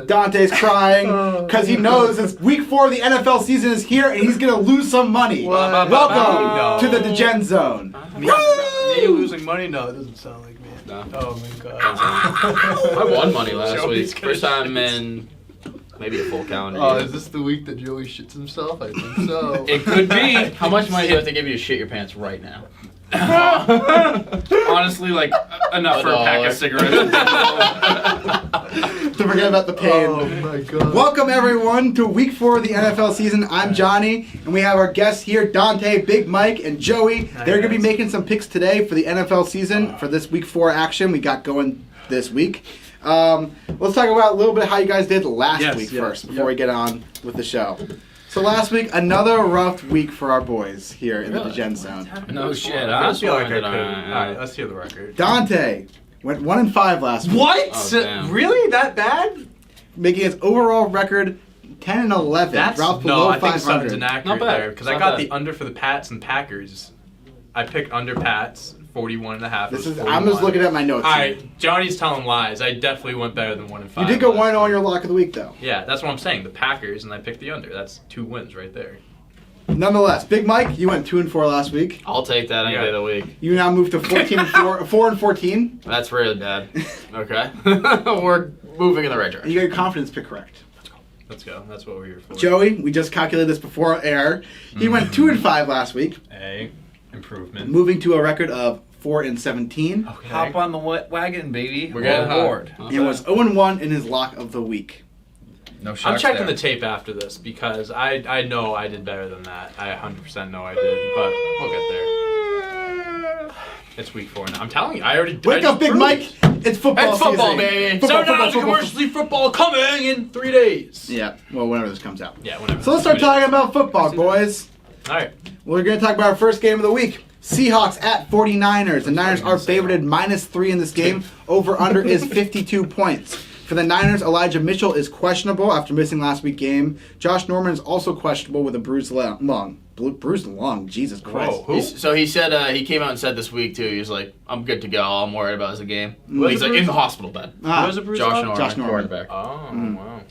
Dante's crying because he knows it's week 4 of the NFL season is here and he's going to lose some money. Welcome to the Degenzone. Me losing money? No, it doesn't sound like me. No. Oh my god. I won money last week. Joey's First time in maybe a full calendar Oh, year. is this the week that Joey shits himself? I think so. It could be. How much money do you have to give you to shit your pants right now? Honestly, like enough for a pack of cigarettes. To forget about the pain. Oh my god. Welcome everyone to week 4 of the NFL season. I'm Johnny and we have our guests here, Dante, Big Mike, and Joey. They're going to be making some picks today for the NFL season for this week 4 action we got going this week. Let's talk about a little bit how you guys did last week first before we get on with the show. So last week, another rough week for our boys here in the Degenzone. No shit. I feel like I could. Alright, Alright, let's hear the record. Dante went 1-5 last week. What? Oh, damn. Really? That bad? Making his overall record 10-11. That's dropped below I think 500. something's inaccurate Not bad. there because Not I got bad. the under for the Pats and Packers. I picked under Pats, 41.5. This is. 41. I'm just looking at my notes. All here. right, Johnny's telling lies. I definitely went better than 1-5. You did go last 1-0 on week. your lock of the week, though. Yeah, that's what I'm saying. The Packers, and I picked the under. That's 2 wins right there. Nonetheless, Big Mike, you went 2-4 last week. I'll take that any day of the week. You now moved to 4-14. That's really bad. Okay. We're moving in the right direction. And you got your confidence pick correct. Let's go. That's what we're here for. Joey, we just calculated this before air. He went 2-5 last week, A. Improvement. moving to a record of 4-17. Okay. Hop on the wagon, baby. We're getting on board. hot. He was 0-1 in his lock of the week. No I'm shots checking there. the tape after this because I know I did better than that. I 100% know I did, but we'll get there. It's week 4 now. I'm telling you, I already Wake I up, just Big proved Mike! it. It's football It's football, season. baby. Football, So now football, the football. commercially football coming in 3 days. Yeah, well, whenever this comes out. Yeah, whenever. So let's start talking about football, boys. All right. We're going to talk about our first game of the week. Seahawks at 49ers. The Niners are favorited -3 in this game. Over-under is 52 points. For the Niners, Elijah Mitchell is questionable after missing last week's game. Josh Norman is also questionable with a bruised lung. Bruised lung, Jesus Christ. Whoa, who? So he said he came out and said this week too. He was like, "I'm good to go. All I'm worried about is the game." Was He's it like bruised? in the hospital bed. Ah, was a bruised Josh lung? Norman, Josh Norman. quarterback. Oh, wow.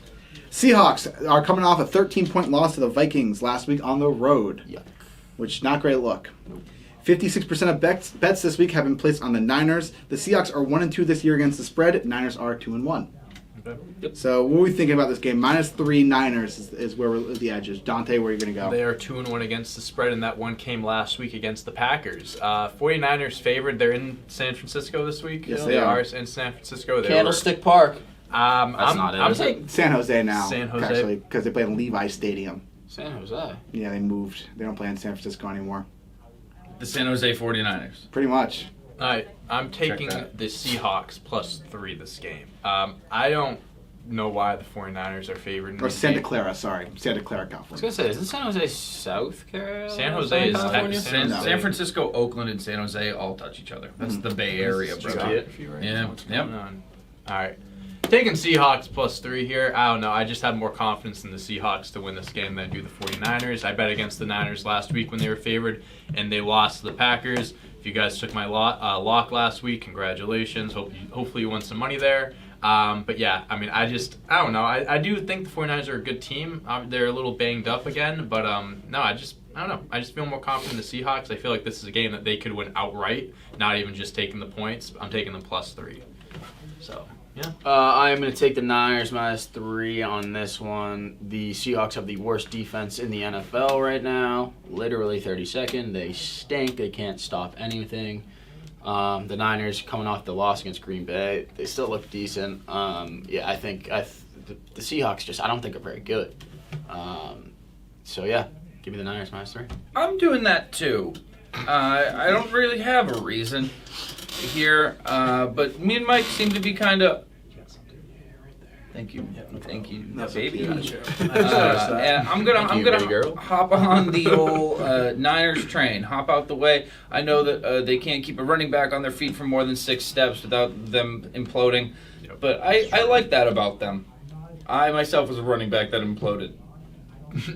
Seahawks are coming off a 13-point loss to the Vikings last week on the road, Yuck. which not great look. 56% of bets this week have been placed on the Niners. The Seahawks are 1-2 this year against the spread. Niners are 2-1. Okay. So what are we thinking about this game? -3 Niners is where the edge is. Dante, where are you going to go? They are 2-1 against the spread, and that one came last week against the Packers. 49ers favored. They're in San Francisco this week. Yes, they are. in San Francisco. They Candlestick Park. Were, That's not it, I'm is it? taking San Jose now, San Jose. actually, because they play in Levi Stadium. San Jose. Yeah, they moved. They don't play in San Francisco anymore. The San Jose 49ers. Pretty much. All right, I'm taking that. the Seahawks +3 this game. I don't know why the 49ers are favored in Or this Santa game. Clara, sorry. Santa Clara, I was California. gonna say, isn't San Jose South Carolina? San Jose is California? Texas. No. San Francisco, Oakland, and San Jose all touch each other. That's the Bay Area, bro. Geography, right? Yeah, What's yep. going on? All right. Taking Seahawks +3 here. I don't know. I just have more confidence in the Seahawks to win this game than I do the 49ers. I bet against the Niners last week when they were favored, and they lost to the Packers. If you guys took my lock last week, congratulations. Hopefully you won some money there. But yeah, I mean, I don't know. I do think the 49ers are a good team. They're a little banged up again, but no, I don't know. I just feel more confident in the Seahawks. I feel like this is a game that they could win outright, not even just taking the points. I'm taking them +3. So, yeah. I am going to take the Niners -3 on this one. The Seahawks have the worst defense in the NFL right now. Literally 32nd. They stink. They can't stop anything. The Niners coming off the loss against Green Bay, they still look decent. Yeah, I think the Seahawks I don't think are very good. So yeah, give me the Niners -3. I'm doing that too. I don't really have a reason here, but me and Mike seem to be kind of. Thank you, baby. And I'm baby girl. gonna hop on the old Niners train. Hop out the way. I know that they can't keep a running back on their feet for more than 6 steps without them imploding, but I like that about them. I myself was a running back that imploded.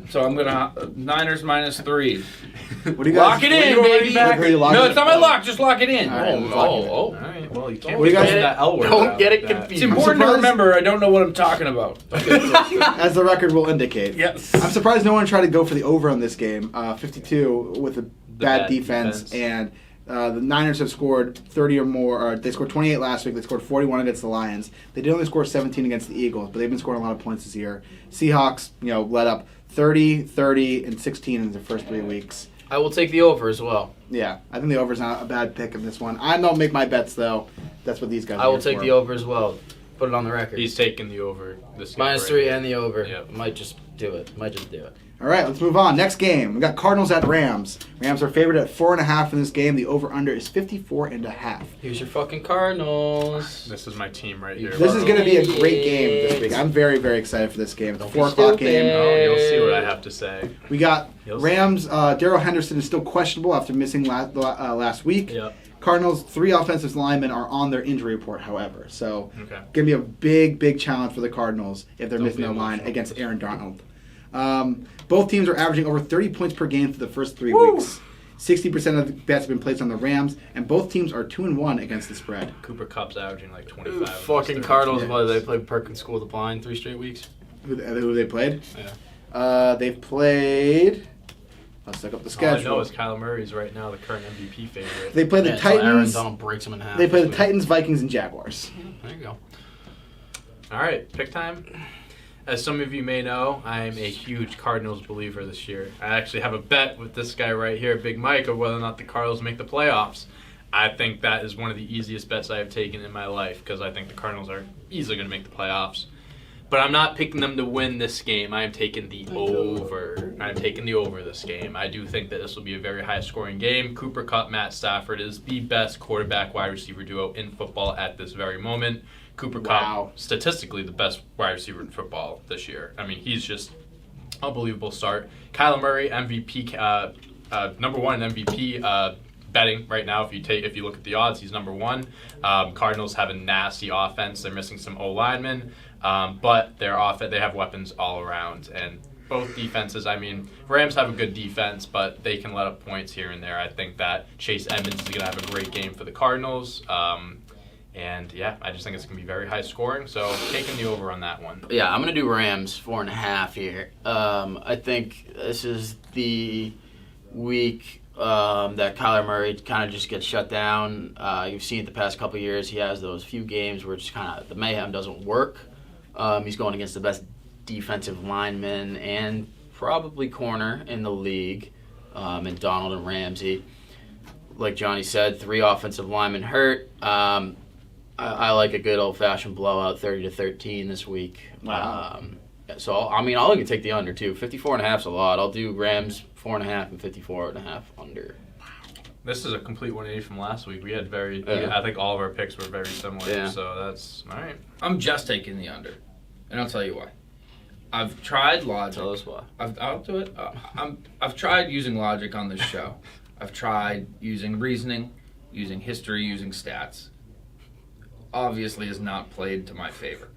So I'm gonna Niners -3. What do you guys? Lock it in, baby. Who are you locking No, in? it's not my lock. Just lock it in. All right, let's lock it in. All right. Well, you can't What do you guys- get that L word Don't out get it like that. confused. It's important to surprised- remember. I don't know what I'm talking about. As the record will indicate. Yes. I'm surprised no one tried to go for the over on this game. 52 with a bad bad defense, defense. and the Niners have scored 30 or more. Or they scored 28 last week. They scored 41 against the Lions. They did only score 17 against the Eagles, but they've been scoring a lot of points this year. Seahawks, let up 30, 30, and 16 in their first 3 weeks. I will take the over as well. Yeah, I think the over is not a bad pick in this one. I don't make my bets though. That's what these guys. I will take the over as well. Put it on the record. He's taking the over this game. -3 and the over. Yep. Might just do it. All right, let's move on. Next game, we got Cardinals at Rams. Rams are favored at 4.5 in this game. The over/under is 54.5. Here's your fucking Cardinals. This is my team right here. This is going to be a great game this week. I'm very, very excited for this game. It's a 4 o'clock game. Oh, you'll see what I have to say. We got You'll see. Rams. Daryl Henderson is still questionable after missing last week. Yep. Cardinals, 3 offensive linemen are on their injury report, however. So, Okay. going to be a big, big challenge for the Cardinals if they're Don't missing be a line emotional. against Aaron Donald. Both teams are averaging over 30 points per game for the first 3 Woo! weeks. 60% of the bets have been placed on the Rams, and both teams are 2-1 against the spread. Cooper Kupp's averaging like 25. Fucking Cardinals. What, they played Perkins School of the Blind 3 straight weeks? Who they played? Yeah. They've played. Let's look up the All I know schedule. is Kyler Murray's right now the current MVP favorite. They play the Yeah, until Aaron Titans. Donald breaks him in half. They play this the week. Titans, Vikings, and Jaguars. There you go. All right, pick time. As some of you may know, I am a huge Cardinals believer this year. I actually have a bet with this guy right here, Big Mike, of whether or not the Cardinals make the playoffs. I think that is one of the easiest bets I have taken in my life because I think the Cardinals are easily going to make the playoffs. But I'm not picking them to win this game. I am taking the over. I'm taking the over this game. I do think that this will be a very high-scoring game. Cooper Kupp, Matt Stafford is the best quarterback-wide receiver duo in football at this very moment. Cooper Wow. Kupp, statistically the best wide receiver in football this year. I mean, he's just unbelievable start. Kyler Murray, MVP, number 1 in MVP betting right now. If you look at the odds, he's number 1. Cardinals have a nasty offense. They're missing some O-linemen, but they have weapons all around. And both defenses, I mean, Rams have a good defense, but they can let up points here and there. I think that Chase Edmonds is going to have a great game for the Cardinals. And yeah, I just think it's going to be very high scoring. So taking the over on that one. Yeah, I'm going to do Rams 4.5 here. I think this is the week that Kyler Murray kind of just gets shut down. You've seen it the past couple of years. He has those few games where just kind of the mayhem doesn't work. He's going against the best defensive lineman and probably corner in the league, in Donald and Ramsey. Like Johnny said, 3 offensive linemen hurt. I like a good old-fashioned blowout, 30-13 this week. Wow. So, I'll even take the under, too. 54.5 is a lot. I'll do Rams 4.5 and 54.5 under. This is a complete 180 from last week. We had Yeah. I think all of our picks were very similar. Yeah. So that's all right. I'm just taking the under, and I'll tell you why. I've tried logic. Tell us why. I'll do it. I've tried using logic on this show. I've tried using reasoning, using history, using stats. Obviously, has not played to my favor.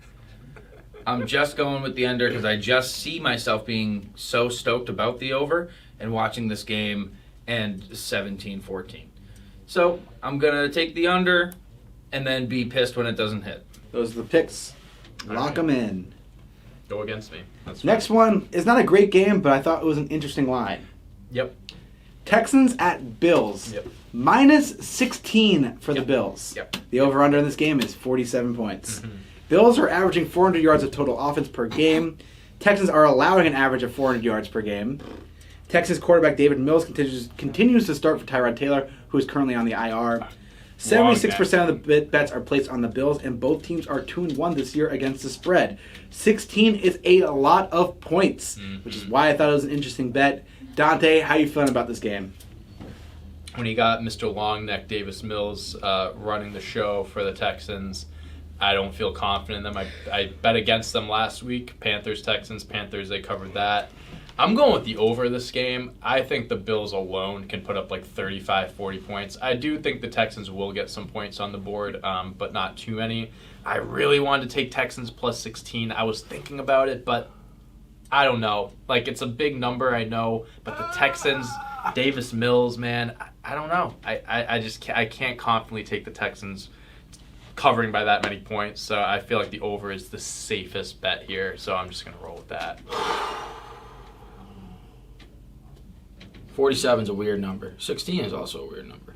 I'm just going with the under because I just see myself being so stoked about the over and watching this game and 17-14. So I'm going to take the under and then be pissed when it doesn't hit. Those are the picks. All Lock right. them in. Go against me. That's Next one is not a great game, but I thought it was an interesting line. Yep. Texans at Bills. Yep. Minus 16 for the Yep. Bills. Yep. The over-under in this game is 47 points. Mhm. Bills are averaging 400 yards of total offense per game. Texans are allowing an average of 400 yards per game. Texas quarterback David Mills continues to start for Tyrod Taylor, who is currently on the IR. 76% of the bets are placed on the Bills, and both teams are 2-1 this year against the spread. 16 is a lot of points, which is why I thought it was an interesting bet. Dante, how you feeling about this game? When you got Mr. Longneck Davis Mills running the show for the Texans, I don't feel confident in them. I bet against them last week. Panthers, Texans, Panthers, they covered that. I'm going with the over this game. I think the Bills alone can put up like 35, 40 points. I do think the Texans will get some points on the board, but not too many. I really wanted to take Texans plus 16. I was thinking about it, but I don't know. Like, it's a big number, I know, but the Texans, Davis Mills, man, I don't know. I just can't confidently take the Texans covering by that many points, so I feel like the over is the safest bet here, so I'm just going to roll with that. 47 is a weird number. 16 is also a weird number.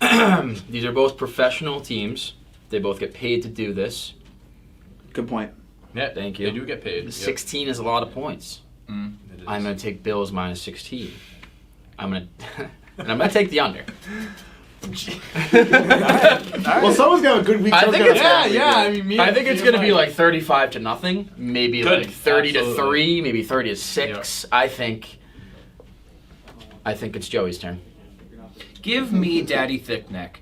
Mm-hmm. These are both professional teams. They both get paid to do this. Good point. Yeah, Thank you. They do get paid. Yep. 16 is a lot of points. It is. I'm going to take Bills minus 16. I'm going to take the under. Well, someone's got a good week. I someone's think got a it's- bad yeah, week. I mean, I think it's going to be like 35-0, maybe Good, like 30-3, absolutely. maybe 30-6. I think it's Joey's turn. Give me Daddy Thickneck.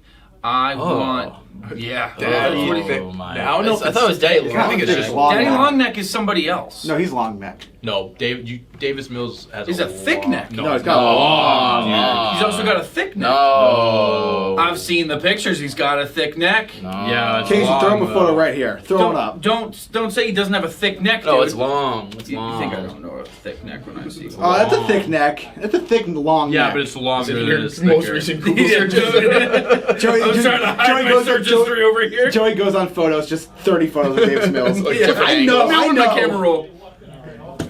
I want. Yeah. Daddy Oh, Thick- my. I don't know if I thought it was Daddy I think it's Long just Neck. long Daddy neck. Longneck is somebody else. No, he's long neck. No, Davis Mills has He's a thick long- neck. No, he's got a long neck. He's also got a thick neck. No. I've seen the pictures. He's got a thick neck. No. Yeah, it's Casey, long, throw him a photo though. right here. Throw it up. Don't say he doesn't have a thick neck, dude. No, it's long. It's You long. think I don't know a thick neck when I see Oh, that's a thick neck. That's a thick, long Yeah, neck. but it's longer than your it is most thicker. recent Google searches. Joey, I'm trying to hide my search history over here. Joey goes on photos, just 30 photos of Davis Mills. different I know, angles. I Let me know. my camera roll.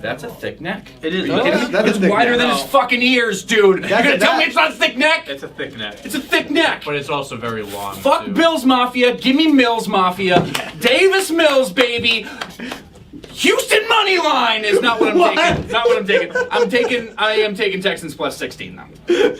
That's a thick neck. It is. Are you kidding me? That's a It's thick wider neck. than his fucking ears, dude. You're gonna tell me it's not a thick neck? It's a thick neck. It's a thick neck. But it's also very long. Fuck too. Bills Mafia. Give me Mills Mafia. Davis Mills, baby. Houston money line is not what I'm taking. Not what I'm taking. I am taking Texans plus 16 now. I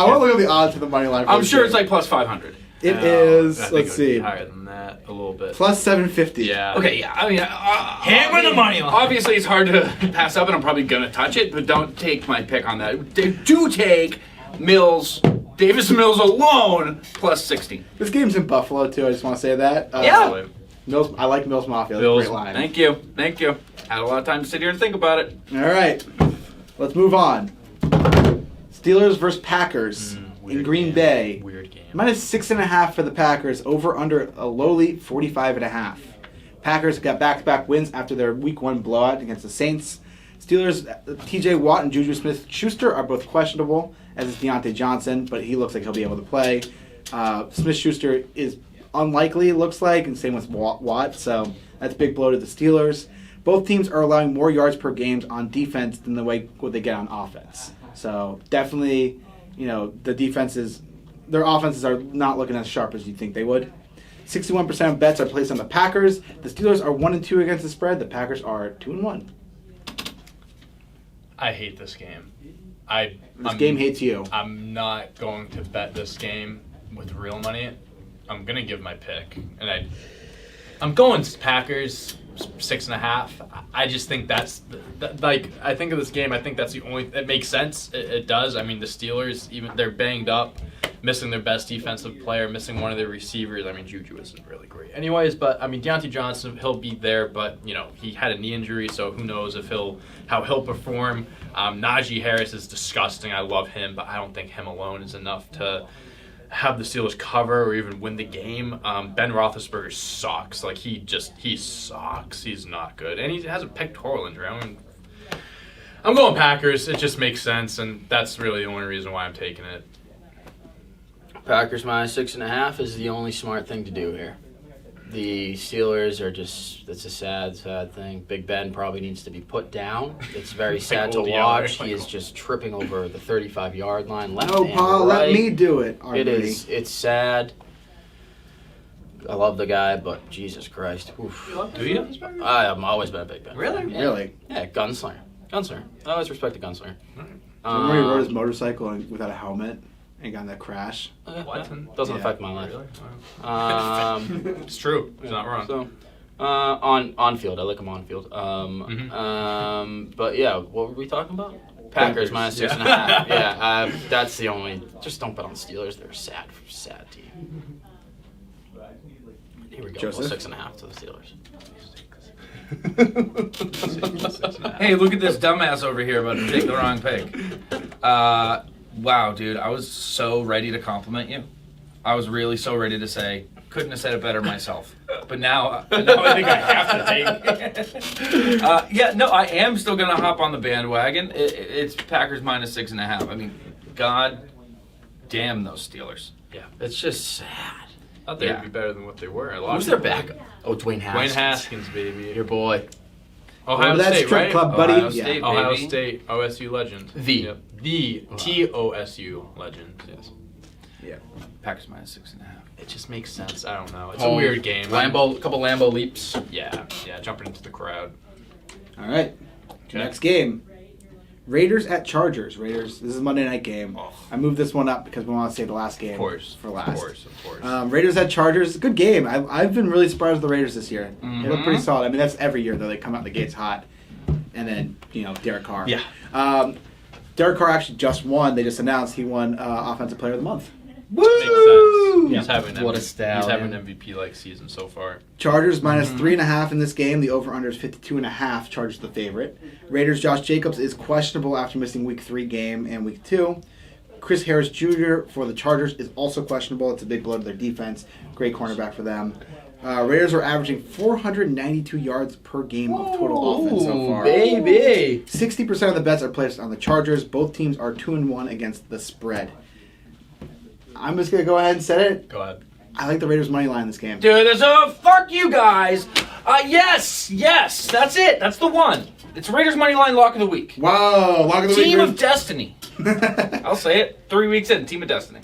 want to look at the odds for the money line. for I'm this sure game. it's like plus 500. It I is. think Let's it would be see. higher than that a little bit. Plus 750. Yeah. Okay, yeah. I mean, Hammer the money line. Obviously, it's hard to pass up, and I'm probably gonna touch it. But don't take my pick on that. Do take Mills, Davis Mills alone plus 16. This game's in Buffalo too. I just want to say that. Yeah. Mills. I like Mills Mafia. That's Bills. a great line. Thank you. Had a lot of time to sit here and think about it. All right. Let's move on. Steelers versus Packers in Weird Green game. Bay. Weird game. Minus 6.5 for the Packers. Over under a lowly 45.5. Packers got back-to-back wins after their Week 1 blowout against the Saints. Steelers, T.J. Watt and Juju Smith-Schuster are both questionable, as is Deontay Johnson, but he looks like he'll be able to play. Smith-Schuster is unlikely, it looks like, and same with Watt, so that's a big blow to the Steelers. Both teams are allowing more yards per game on defense than what they get on offense. So definitely, the defenses, their offenses are not looking as sharp as you'd think they would. 61% of bets are placed on the Packers. The Steelers are 1-2 against the spread. The Packers are 2-1. I hate this game. This game hates you. I'm not going to bet this game with real money. I'm gonna give my pick, and I'm going Packers 6.5. I just think that's I think of this game. I think that's the only. It makes sense. It does. I mean, the Steelers, even they're banged up, missing their best defensive player, missing one of their receivers. I mean, Juju isn't really great, anyways. But I mean, Deontay Johnson, he'll be there, but he had a knee injury, so who knows how he'll perform. Najee Harris is disgusting. I love him, but I don't think him alone is enough to have the Steelers cover or even win the game. Ben Roethlisberger sucks. Like, he sucks. He's not good. And he has a pectoral injury. I'm going Packers. It just makes sense, and that's really the only reason why I'm taking it. Packers minus 6.5 is the only smart thing to do here. The Steelers are it's a sad, sad thing. Big Ben probably needs to be put down. It's very sad to old watch. Yeller. He is just tripping over the 35-yard line left No, and Paul, right. let me do it. It's sad. I love the guy, but Jesus Christ. Oof. Do you? I've always been a Big Ben. Really? Yeah. Really? Yeah, gunslinger. I always respect a gunslinger. Remember he rode his motorcycle without a helmet and got in that crash? What? Doesn't Yeah. affect my life. Really? It's true. He's not wrong. So, on field, I like him on field. But yeah, what were we talking about? Packers minus 6.5. Yeah, that's the only. Just don't bet on the Steelers. They're a sad team. Here we go. Joseph? Plus 6.5 to the Steelers. Hey, look at this dumbass over here about to take the wrong pick. Wow, dude, I was so ready to compliment you. I was really so ready to say, couldn't have said it better myself. But now I think I have to take. I am still gonna hop on the bandwagon. It's Packers minus 6.5. I mean, God damn those Steelers. Yeah, it's just sad. I thought they would be better than what they were. Who's their backup? Oh, Dwayne Haskins. Dwayne Haskins, baby. Your boy. Ohio That's State, strip right? club, buddy. Ohio Yeah. State, Ohio baby. State, OSU legend. The TOSU legend. Yes. Yeah. Packers minus 6.5. It just makes sense. I don't know. It's Home. a weird game. A couple Lambo leaps. Yeah, jumping into the crowd. All right. Okay. Next game. Raiders at Chargers. Raiders. This is a Monday night game. Oh. I moved this one up because we want to save the last game Of course. for last. Of course. Raiders at Chargers. Good game. I've been really surprised with the Raiders this year. They look pretty Mhm. solid. I mean, that's every year though. They come out the gates hot, and then Derek Carr. Yeah. Derek Carr actually just won. They just announced he won Offensive Player of the Month. Makes sense. He's having What a He's stallion. having an MVP-like season so far. Chargers minus 3.5 in this game. The over/under is 52.5. Chargers the favorite. Raiders. Josh Jacobs is questionable after missing Week 3 game and Week 2. Chris Harris Jr. for the Chargers is also questionable. It's a big blow to their defense. Great cornerback for them. Raiders are averaging 492 yards per game of total offense so far. Baby. 60% of the bets are placed on the Chargers. Both teams are 2-1 against the spread. I'm just going to go ahead and set it. Go ahead. I like the Raiders' money line in this game. Dude, fuck you guys. Yes, that's it. That's the one. It's Raiders money line lock of the week. Wow. Lock of the Team week. of Destiny. I'll say it. 3 weeks in, Team of Destiny.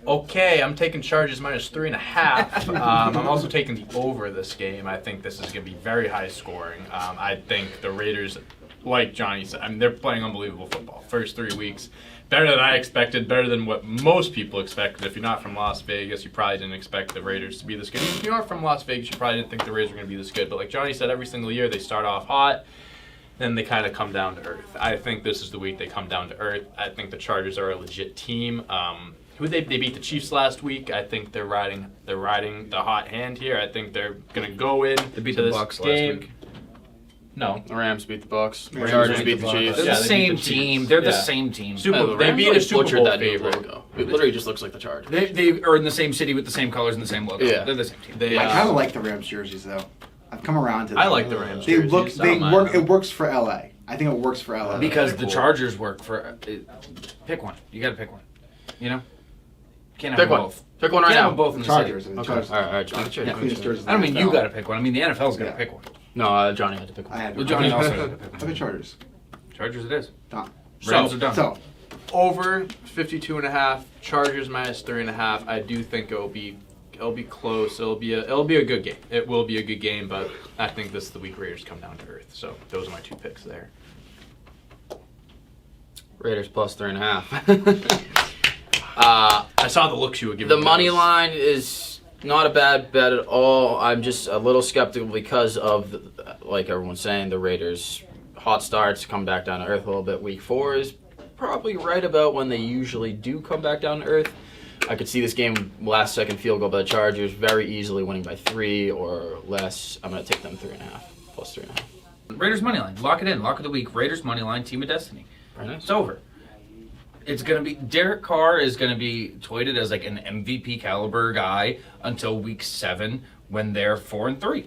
Okay, I'm taking Chargers minus 3.5. I'm also taking the over this game. I think this is going to be very high scoring. I think the Raiders, like Johnny said, I mean, they're playing unbelievable football. First 3 weeks, better than I expected, better than what most people expected. If you're not from Las Vegas, you probably didn't expect the Raiders to be this good. If you aren't from Las Vegas, you probably didn't think the Raiders were going to be this good. But like Johnny said, every single year they start off hot, then they kind of come down to earth. I think this is the week they come down to earth. I think the Chargers are a legit team. They beat the Chiefs last week. I think they're riding the hot hand here. I think they're gonna go in They beat to the this Bucs last game. week. No, The Rams beat the Bucks. Rams Chargers beat beat the the Bucs. Chiefs. They're Yeah, the they same beat the Chiefs. team. They're the Yeah. same team. They beat a Super Butchered Bowl that new favorite. logo. It literally just looks like the Chargers. They are in the same city with the same colors and the same logo. Yeah. They're the same team. They, I kind of like the Rams jerseys though. I've come around to them. I like the Rams. They jerseys. look. I They don't mind work. them. It works for LA. I think it works for LA. Because They're the cool. Chargers work for. Pick one. You got to pick one. You know. Can't have Pick them one. both. Pick one right Can't have now. them both in the Chargers. city. The Okay. Chargers. All right. Just make sure. Yeah, cleanest jerseys in I don't mean the you NFL. got to pick one. I mean the NFL's got to Yeah. pick one. No, Johnny had to pick I one. had Well, to. Johnny also had to pick I've one. been Chargers. Chargers it is. Done. Rams are done. So Over 52.5. Chargers minus 3.5. I do think it'll be close. It'll be a good game. It will be a good game, but I think this is the week Raiders come down to earth. So those are my 2 picks there. Raiders plus 3.5. I saw the looks you were giving. The money line is not a bad bet at all. I'm just a little skeptical because of, like everyone's saying, the Raiders' hot starts come back down to earth a little bit. Week 4 is probably right about when they usually do come back down to earth. I could see this game last second field goal by the Chargers very easily winning by 3 or less. I'm going to take them 3.5 plus 3.5. Raiders money line. Lock it in. Lock of the week. Raiders money line. Team of Destiny. Very nice. It's over. It's gonna be Derek Carr is gonna be tweeted as like an MVP caliber guy until week 7 when they're 4-3.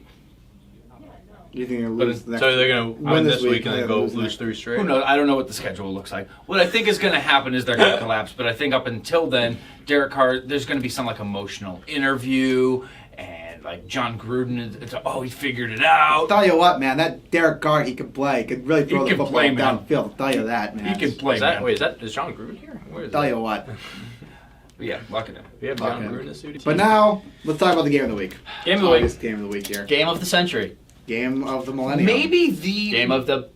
you think you'll But lose the next? so they're gonna win this week and yeah, then go lose lose next. 3 straight. Who knows? I don't know what the schedule looks like. What I think is gonna happen is they're gonna collapse. But I think up until then, Derek Carr, there's gonna be some like emotional interview and like John Gruden. He figured it I'll out. tell you what, man. That Derek Carr, he could play. He could really throw He the can football play, man. downfield. I'll tell you that, man. He can play. Man. Is John Gruden here? Where is Tell that? you what. Yeah, lock it in. We have John Okay. Gruden in the studio. But now let's talk about the game of the week. Game of the week. Obvious game of the week here. Game of the century. Game of the millennium. Maybe the Game of the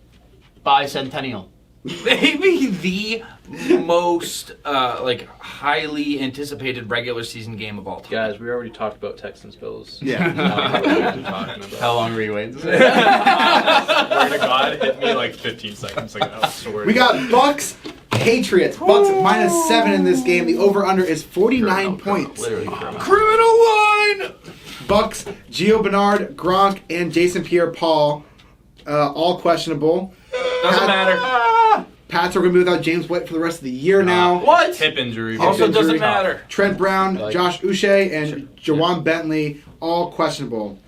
bicentennial. Maybe the most highly anticipated regular season game of all time. Guys, we already talked about Texans Bills. Yeah. How long were you waiting? Swear to God, it hit me like 15 seconds ago. I swear We to got Bucks Patriots. Bucks minus 7 in this game. The over/under is 49 points. Literally criminal. Criminal line! Bucks, Gio Bernard, Gronk, and Jason Pierre-Paul, all questionable. Doesn't matter. Pats are going to be without James White for the rest of the year now. What? Hip injury. Also injury. doesn't matter. Trent Brown, Like- Josh Uche, and Jawan Bentley, all questionable.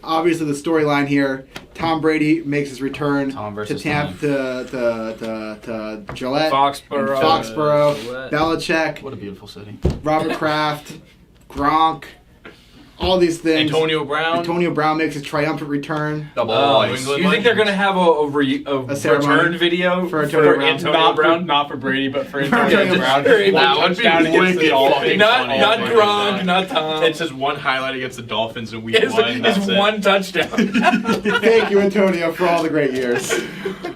Obviously, the storyline here: Tom Brady makes his return Tom to versus Tampa, to Gillette, Foxborough. Foxborough, Belichick, What a beautiful city. Robert Kraft, Gronk, all these things. Antonio Brown. Antonio Brown makes his triumphant return. The Oh, New you England think they're going to have a ceremony return video for Antonio Brown. Antonio Brown? Not for Brady, but for Antonio Antonio Brown. Brown. That would be Touchdown against the wicked Dolphins. fucking Not funny. not Oh my Gronk, God. not Tom. It's just one highlight against the Dolphins in week It's, one. That's it's it. one touchdown. Thank you, Antonio, for all the great years.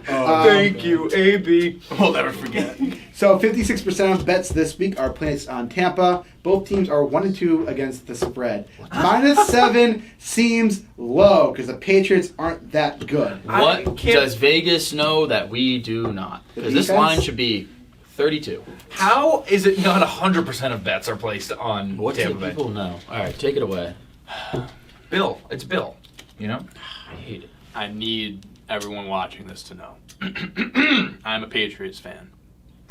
Thank you, AB. We'll never forget. So 56% of bets this week are placed on Tampa. Both teams are 1-2 against the spread. -7 seems low because the Patriots aren't that good. What does Vegas know that we do not? Because this defense? line should be 32. How is it not 100% of bets are placed on What do Tampa Bay? people know? All right, take it away. Bill. It's Bill. You know? I hate it. I need everyone watching this to know. I'm a Patriots fan.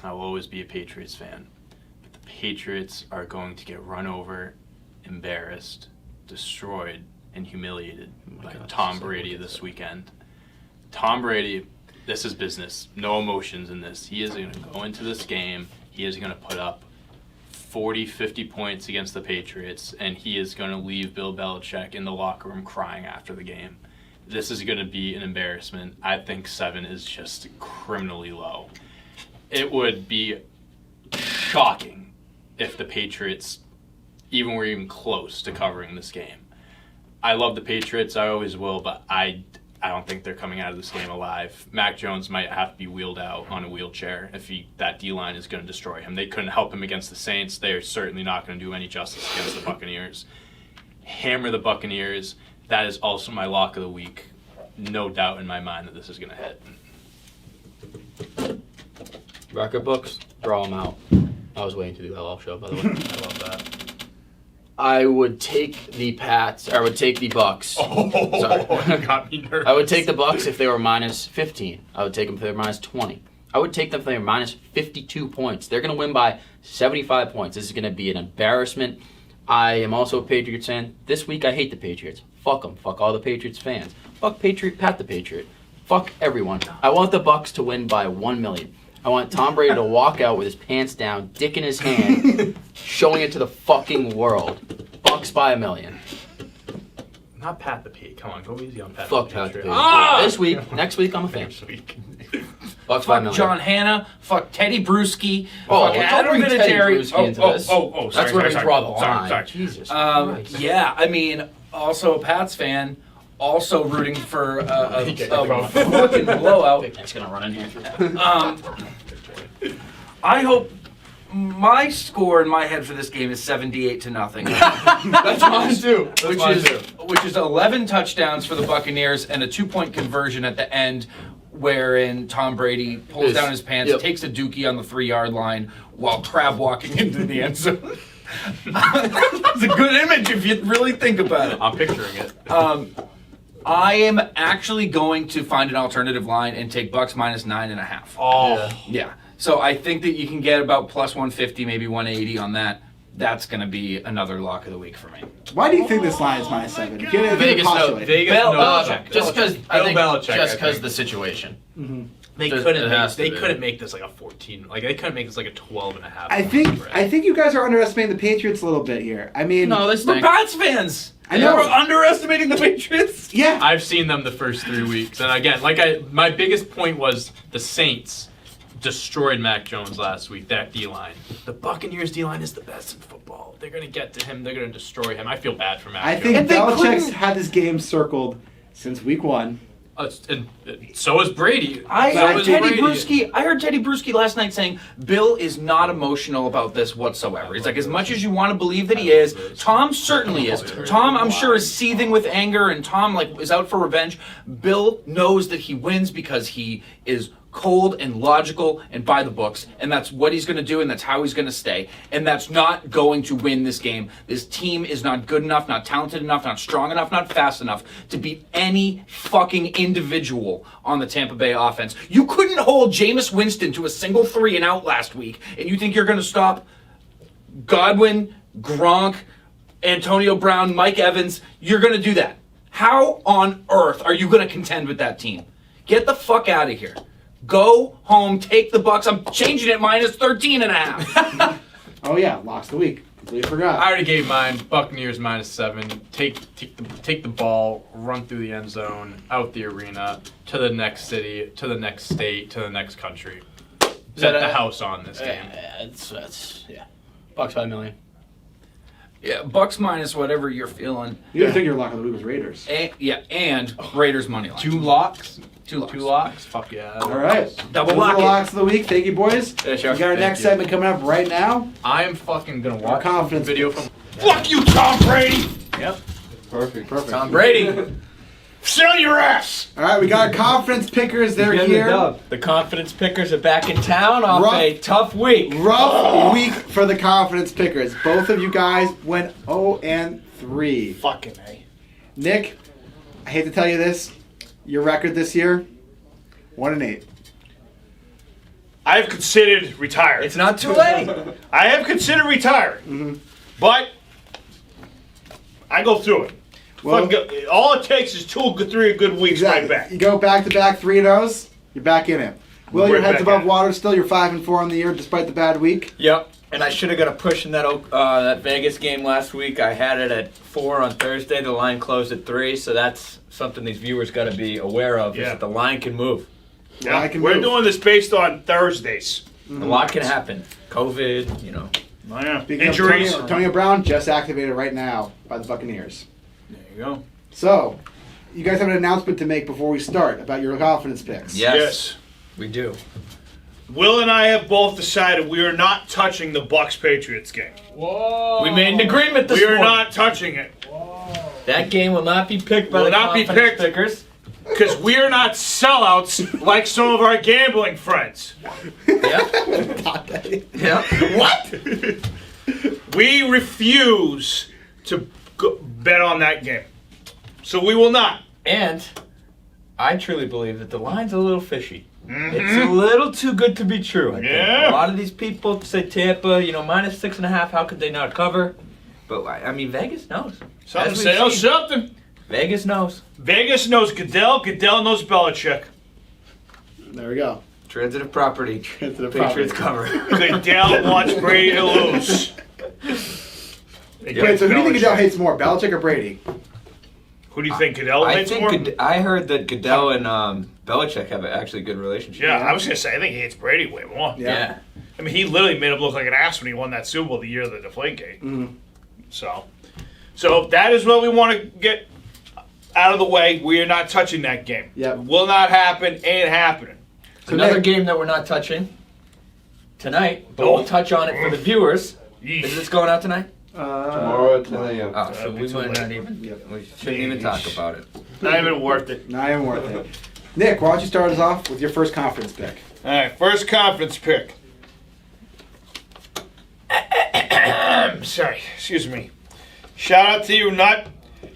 I will always be a Patriots fan. But the Patriots are going to get run over, embarrassed, destroyed, and humiliated by God, Tom so Brady wicked. this weekend. Tom Brady, this is business. No emotions in this. He is going to go into this game. He is going to put up 40, 50 points against the Patriots, and he is going to leave Bill Belichick in the locker room crying after the game. This is going to be an embarrassment. I think 7 is just criminally low. It would be shocking if the Patriots even were even close to covering this game. I love the Patriots, I always will, but I don't think they're coming out of this game alive. Mac Jones might have to be wheeled out on a wheelchair if that D-line is going to destroy him. They couldn't help him against the Saints. They are certainly not going to do any justice against the Buccaneers. Hammer the Buccaneers. That is also my lock of the week. No doubt in my mind that this is going to hit. Record books, draw them out. I was waiting to do that all show, by the way. I love that. I would take the Pats, or I would take the Bucks. Oh, Sorry. you got me nervous. I would take the Bucks if they were -15. I would take them if they were -20. I would take them if they were -52 points. They're going to win by 75 points. This is going to be an embarrassment. I am also a Patriots fan. This week I hate the Patriots. Fuck them. Fuck all the Patriots fans. Fuck Pat the Patriot. Fuck everyone. I want the Bucks to win by 1 million. I want Tom Brady to walk out with his pants down, dick in his hand, showing it to the fucking world. Bucks by 1 million. Not Pat the Pete. Come on, go easy on Pat Fuck the Pat the Patriot. Patriot. Ah! This week, next week I'm a fan. Next week. Bucks by 1 Fuck million. John Hanna. Fuck Teddy Bruschi. Oh, fuck don't Adam bring Teddy Vinatieri. Bruschi into this. Sorry, That's where we sorry, draw the sorry, line. sorry. Jesus Christ. Yeah, I mean, also a Pats fan, also rooting for a Okay. fucking blowout. That's gonna run in here. I hope my score in my head for this game is 78-0. That's mine too. Which is 11 touchdowns for the Buccaneers and a 2-point conversion at the end, wherein Tom Brady pulls down his pants, Yep. takes a dookie on the 3-yard line while crab walking into the end zone. It's a good image if you really think about it. I'm picturing it. I am actually going to find an alternative line and take Bucks -9.5. Oh, Yeah. So I think that you can get about plus 150, maybe 180 on that. That's going to be another lock of the week for me. Why do you think this line is -7? Give it a Vegas, no, postulate. Vegas Bel- knows. Just because I Bill think Belichick, just I because think. the situation. They It couldn't. has to They be. couldn't make this like a 14. Like they couldn't make this like a 12.5. I think you guys are underestimating the Patriots a little bit here. I mean, No, they We're stink. Pats fans. I know. We're underestimating the Patriots. yeah. I've seen them the first 3 weeks, and again, my biggest point was the Saints destroyed Mac Jones last week. That D-line, the Buccaneers D-line is the best in football. They're gonna get to him. They're gonna destroy him. I feel bad for Mac I Jones. think And they Belichick's couldn't- had this game circled since week 1. And so is Brady. I So heard is Teddy Brady. Bruschi. I heard Teddy Bruschi last night saying Bill is not emotional about this whatsoever. He's like, as much as you want to believe that he is, Tom certainly is. Tom, I'm sure, is seething with anger, and Tom is out for revenge. Bill knows that he wins because he is cold and logical and by the books, and that's what he's going to do, and that's how he's going to stay, and that's not going to win this game. This team is not good enough, not talented enough, not strong enough, not fast enough to beat any fucking individual on the Tampa Bay offense. You couldn't hold Jameis Winston to a single 3 and out last week, and you think you're going to stop Godwin, Gronk, Antonio Brown, Mike Evans? You're going to do that. How on earth are you going to contend with that team? Get the fuck out of here. Go home, take the Bucks. I'm changing it minus 13.5. Oh yeah, locks of the week. Completely forgot. I already gave mine. Buccaneers -7. Take the ball, run through the end zone, out the arena, to the next city, to the next state, to the next country. Set the house on this game. Yeah. Bucks by a million. Yeah, Bucks minus whatever you're feeling. You didn't think your lock of the week was Raiders. And Raiders money line. 2 locks? Two locks. 2 locks? Fuck yeah. All right. Double Those are lock the it. locks of the week. Thank you, boys. Yeah, We sure. got our next segment coming up right now. I am fucking gonna watch confidence the video picks. from. Fuck you, Tom Brady! Yep. Perfect. Tom Brady. Sit on your ass! All right, we got our confidence pickers. They're here. The confidence pickers are back in town off Rough. a tough week. Rough week for the confidence pickers. Both of you guys went 0-3. Fucking A. Nick, I hate to tell you this. Your record this year, 1-8. I have considered retiring. It's not too late. I have considered retiring. But I go through it. Well, All it takes is 2 or 3 good weeks right back. You go back-to-back 3-0s, you're back in it. Will, your Right head's back above in it. water still. You're 5-4 on the year despite the bad week. Yep. And I should have got a push in that Vegas game last week. I had it at 4 on Thursday. The line closed at 3, so that's something these viewers got to be aware of. Is Yeah. that the line can move. Yeah, I can we're move. doing this based on Thursdays. A lot can happen. COVID, Oh, yeah. Speaking Injuries. of Antonio Brown, just activated right now by the Buccaneers. There you go. So, you guys have an announcement to make before we start about your confidence picks. Yes. We do. Will and I have both decided we are not touching the Bucks-Patriots game. Whoa. We made an agreement this We are morning. not touching it. That game will not be picked by Will the not be confidence picked. pickers. Because we are not sellouts like some of our gambling friends. Yep. Yep. What? We refuse to bet on that game. So we will not. And I truly believe that the line's a little fishy. Mm-hmm. It's a little too good to be true. I think. Yeah. A lot of these people say Tampa, minus 6.5. How could they not cover? But I mean, Vegas knows. Something As we've say, oh, seen, something. Vegas knows. Vegas knows Goodell. Goodell knows Belichick. There we go. Transitive property. Transitive Patriots property. cover. Goodell wants Brady to lose. Wait, so who do you think Goodell hates more, Belichick or Brady? Who do you think Goodell I hates think more? I heard that Goodell and Belichick have actually a good relationship. Yeah, I was going to say, I think he hates Brady way more. Yeah. I mean, he literally made him look like an ass when he won that Super Bowl the year of the Deflategate. Mhm. So that is what we want to get out of the way. We are not touching that game. Yep. Will not happen. Ain't happening. Another Nick- game that we're not touching tonight, but Oh. we'll touch on it for the viewers. Yeesh. Is this going out tonight? Tomorrow at 10 a.m. Oh, so we too might late. not even. Yep. We shouldn't even talk about it. Not even worth it. Not even worth it. Nick, why don't you start us off with your first confidence pick? All right, first conference pick. Sorry, excuse me. Shout out to you, Nut.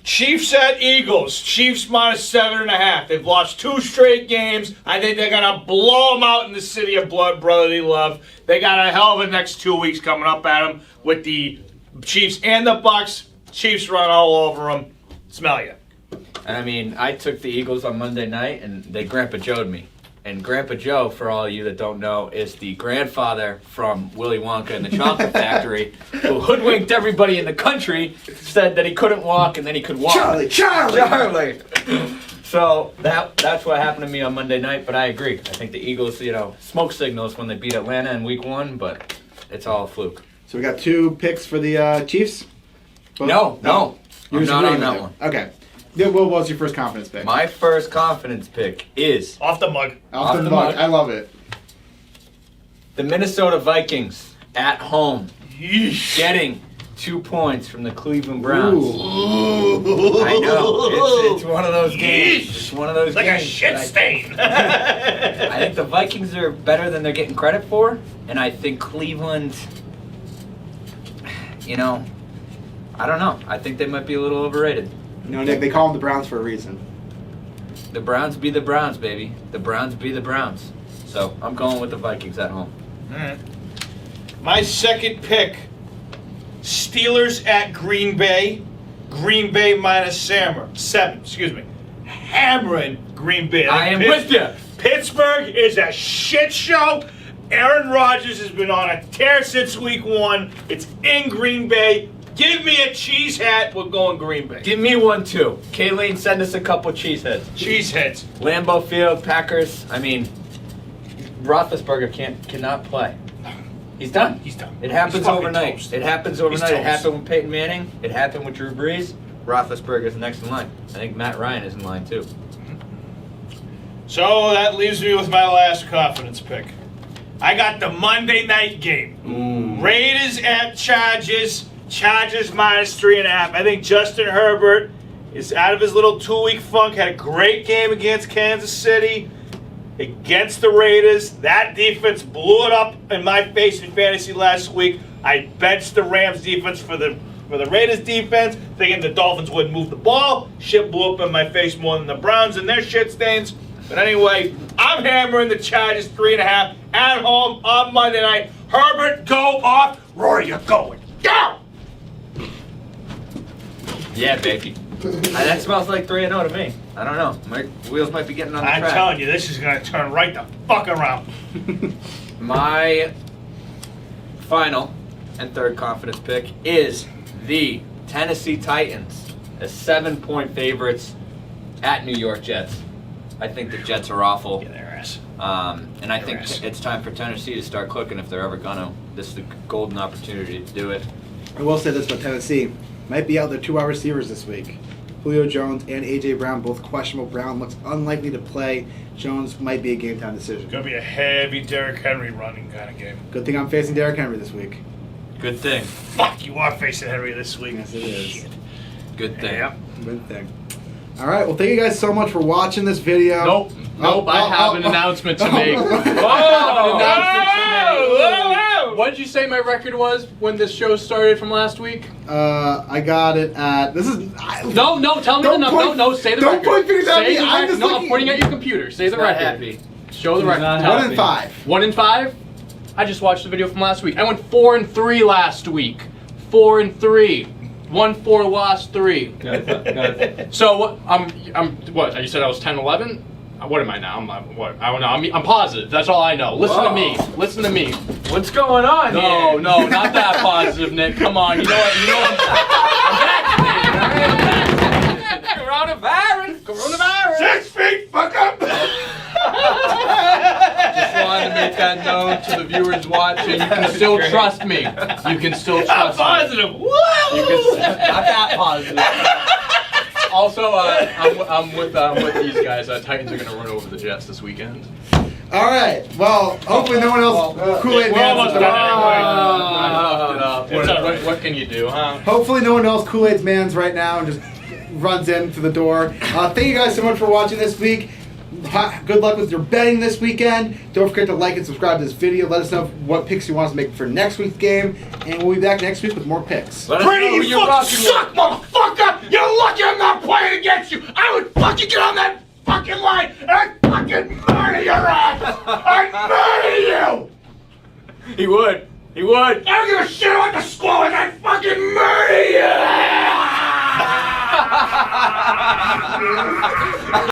Chiefs at Eagles. Chiefs minus 7.5. They've lost 2 straight games. I think they're going to blow them out in the city of blood, brotherly love. They got a hell of a next 2 weeks coming up at them with the Chiefs and the Bucks. Chiefs run all over them. Smell ya. And I mean, I took the Eagles on Monday night, and they Grandpa Joe'd me. And Grandpa Joe, for all of you that don't know, is the grandfather from Willy Wonka and the Chocolate Factory, who hoodwinked everybody in the country, said that he couldn't walk, and then he could walk. Charlie! So that's what happened to me on Monday night, but I agree. I think the Eagles, smoke signals when they beat Atlanta in week 1, but it's all a fluke. So we got 2 picks for the Chiefs? Both? No. You're I'm just not agreeing on with that it. one. Okay. Yeah, what was your first confidence pick? My first confidence pick is Off the mug. Off the mug. I love it. the Minnesota Vikings at home Yeesh. getting 2 points from the Cleveland Browns. Ooh. I know. It's one of those games. It's one of those Like games. a shit stain. I think the Vikings are better than they're getting credit for, and I think Cleveland, I don't know. I think they might be a little overrated. Nick, they call them the Browns for a reason. The Browns be the Browns, baby. The Browns be the Browns. So I'm going with the Vikings at home. All right. My second pick, Steelers at Green Bay. Green Bay minus 7. Hammering Green Bay. I am with you. Pittsburgh is a shit show. Aaron Rodgers has been on a tear since week 1. It's in Green Bay. Give me a cheese hat. We're going Green Bay. Give me one, too. Kayleen, send us a couple cheeseheads. Cheese heads. Lambeau Field, Packers. I mean, Roethlisberger cannot play. He's done. He's done. It happens He's fucking overnight. toast. It happens overnight. It toast. happened with Peyton Manning. It happened with Drew Brees. Roethlisberger's next in line. I think Matt Ryan is in line, too. So that leaves me with my last confidence pick. I got the Monday night game. Ooh. Raiders at Chargers. Chargers minus 3.5. I think Justin Herbert is out of his little 2-week funk. Had a great game against Kansas City, against the Raiders. That defense blew it up in my face in fantasy last week. I benched the Rams defense for the Raiders defense, thinking the Dolphins wouldn't move the ball. Shit blew up in my face more than the Browns and their shit stains. But anyway, I'm hammering the Chargers 3.5 at home on Monday night. Herbert, go off. Rory, you're going. Go! Yeah, baby. That smells like 3-0 to me. I don't know. My wheels might be getting on the I'm track. telling you, this is going to turn right the fuck around. My final and third confidence pick is the Tennessee Titans as 7-point favorites at New York Jets. I think the Jets are awful. Yeah, their ass. And I think ass. it's time for Tennessee to start clicking if they're ever gonna. This is the golden opportunity to do it. I will say this about Tennessee. Might be out their 2 wide receivers this week. Julio Jones and A.J. Brown, both questionable. Brown looks unlikely to play. Jones might be a game-time decision. It's going to be a heavy Derrick Henry running kind of game. Good thing I'm facing Derrick Henry this week. Good thing. Fuck, you are facing Henry this week. Yes, it is. Good thing. Yep. Good thing. All right, well, thank you guys so much for watching this video. Nope, I have an announcement to make. What did you say my record was when this show started from last week? I got it at. This is. No, tell me the Don't number. point- No, say the don't record. point fingers at Say me, the I'm record. just No, I'm looking- pointing at your computer. Say the Not record. happy. Show the record. not Tell 1 me. in 5. 1 in 5? I just watched the video from last week. I went 4-3 last week. 4-3. 1-4, lost 3. So what? I'm what? You said I was 10-11. What am I now? What? I don't know. I'm positive. That's all I know. Listen to me. Listen to me. What's going on No, here? no, not that positive, Nick. Come on. You know what? I'm vaccinated. Coronavirus. 6 feet, fuck up! Just wanted to make that known to the viewers watching. You can still trust me. You can still I'm trust me. positive. Woo! You can, not that positive. Also, I'm with these guys. Titans are going to run over the Jets this weekend. All right. Well, hopefully no one else. Kool-Aid We're Man's almost at the done anyway. What can you do, huh? Hopefully no one else Kool-Aid Man's right now and just runs into the door. Thank you guys so much for watching this week. Good luck with your betting this weekend. Don't forget to like and subscribe to this video. Let us know what picks you want us to make for next week's game. And we'll be back next week with more picks. Let us know Brady, who you you're fucking rocking with. suck, motherfucker! You're lucky I'm not playing against you! I would fucking get on that fucking line and I'd fucking murder your ass! I'd murder you! He would. He would. I don't give a shit about the score! I'd fucking murder you!